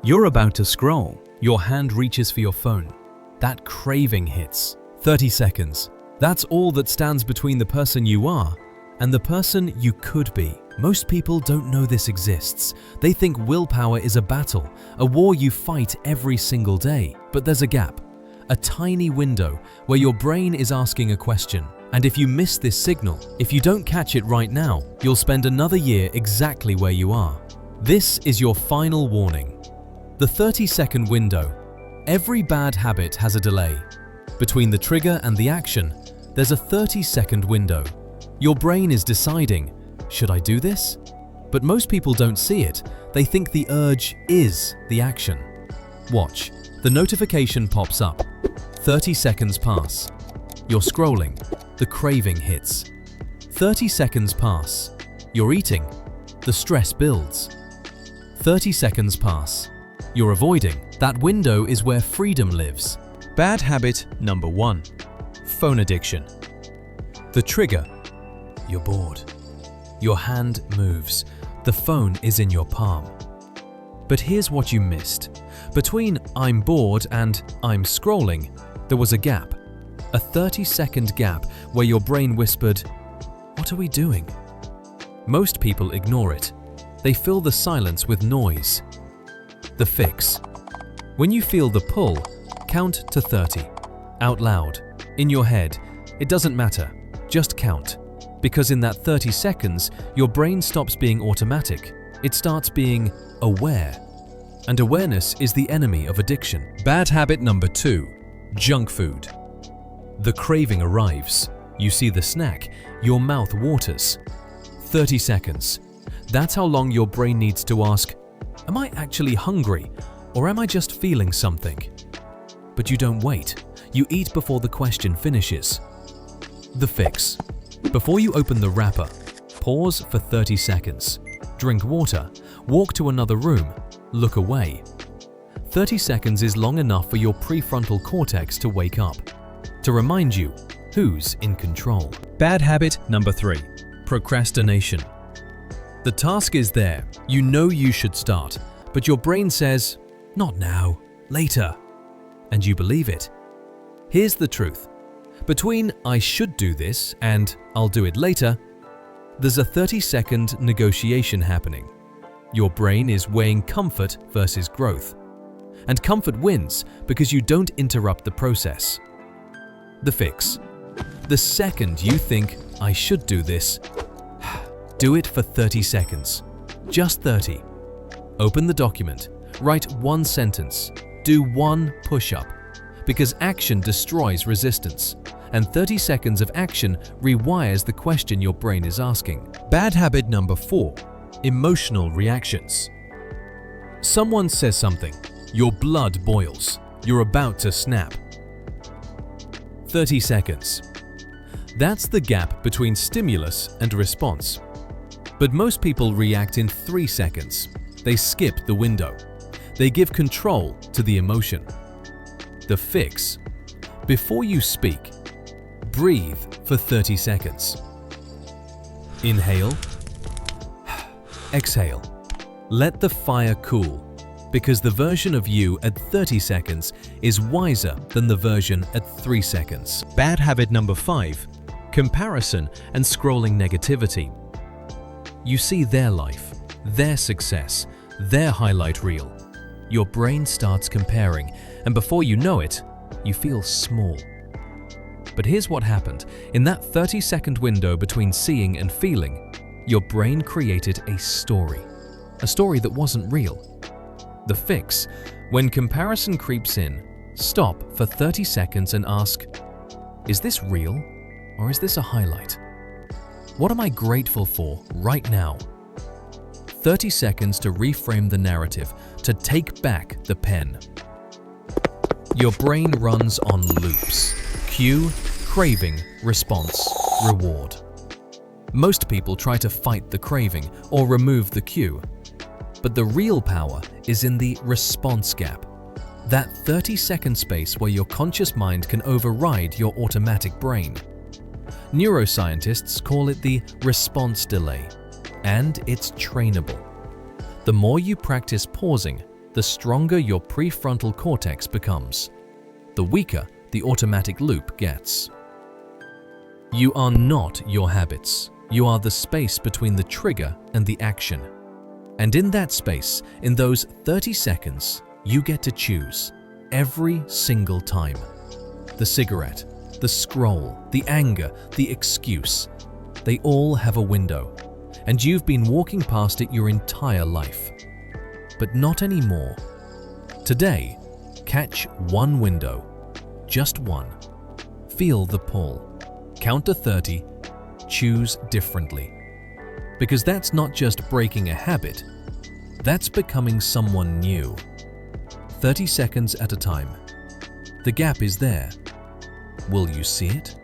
You're about to scroll. Your hand reaches for your phone. That craving hits. 30 seconds. That's all that stands between the person you are and the person you could be. Most people don't know this exists. They think willpower is a battle, a war you fight every single day. But there's a gap, a tiny window where your brain is asking a question. And if you miss this signal, if you don't catch it right now, you'll spend another year exactly where you are. This is your final warning. The 30-second window. Every bad habit has a delay. Between the trigger and the action, there's a 30-second window. Your brain is deciding, should I do this? But most people don't see it. They think the urge is the action. Watch. The notification pops up. 30 seconds pass. You're scrolling. The craving hits. 30 seconds pass. You're eating. The stress builds. 30 seconds pass. You're avoiding. That window is where freedom lives. Bad habit number 1. Phone addiction. The trigger. You're bored. Your hand moves. The phone is in your palm. But here's what you missed. Between I'm bored and I'm scrolling, there was a gap. A 30-second gap where your brain whispered, "What are we doing?" Most people ignore it. They fill the silence with noise. The fix. When you feel the pull, count to 30. Out loud. In your head. It doesn't matter. Just count. Because in that 30 seconds, your brain stops being automatic. It starts being aware. And awareness is the enemy of addiction. Bad habit number 2. Junk food. The craving arrives. You see the snack. Your mouth waters. 30 seconds. That's how long your brain needs to ask, am I actually hungry, or am I just feeling something? But you don't wait. You eat before the question finishes. The fix. Before you open the wrapper, pause for 30 seconds. Drink water. Walk to another room. Look away. 30 seconds is long enough for your prefrontal cortex to wake up, to remind you who's in control. Bad habit number 3. Procrastination. The task is there. You know you should start, but your brain says, not now, later. And you believe it. Here's the truth. Between I should do this and I'll do it later, there's a 30-second negotiation happening. Your brain is weighing comfort versus growth. And comfort wins because you don't interrupt the process. The fix. The second you think, I should do this, do it for 30 seconds. Just 30. Open the document. Write one sentence. Do one push-up. Because action destroys resistance. And 30 seconds of action rewires the question your brain is asking. Bad habit number 4. Emotional reactions. Someone says something. Your blood boils. You're about to snap. 30 seconds. That's the gap between stimulus and response. But most people react in 3 seconds. They skip the window. They give control to the emotion. The fix. Before you speak, breathe for 30 seconds. Inhale. Exhale. Let the fire cool, because the version of you at 30 seconds is wiser than the version at 3 seconds. Bad habit number 5. Comparison and scrolling negativity. You see their life, their success, their highlight reel. Your brain starts comparing, and before you know it, you feel small. But here's what happened. In that 30-second window between seeing and feeling, your brain created a story that wasn't real. The fix. When comparison creeps in, stop for 30 seconds and ask, is this real or is this a highlight? What am I grateful for right now? 30 seconds to reframe the narrative, to take back the pen. Your brain runs on loops. Cue, craving, response, reward. Most people try to fight the craving or remove the cue. But the real power is in the response gap. That 30-second space where your conscious mind can override your automatic brain. Neuroscientists call it the response delay, and it's trainable. The more you practice pausing, the stronger your prefrontal cortex becomes, the weaker the automatic loop gets. You are not your habits. You are the space between the trigger and the action. And in that space, in those 30 seconds, you get to choose every single time. The cigarette, the scroll, the anger, the excuse, they all have a window, and you've been walking past it your entire life. But not anymore. Today, catch one window, just one. Feel the pull. Count to 30, choose differently. Because that's not just breaking a habit, that's becoming someone new. 30 seconds at a time. The gap is there. Will you see it?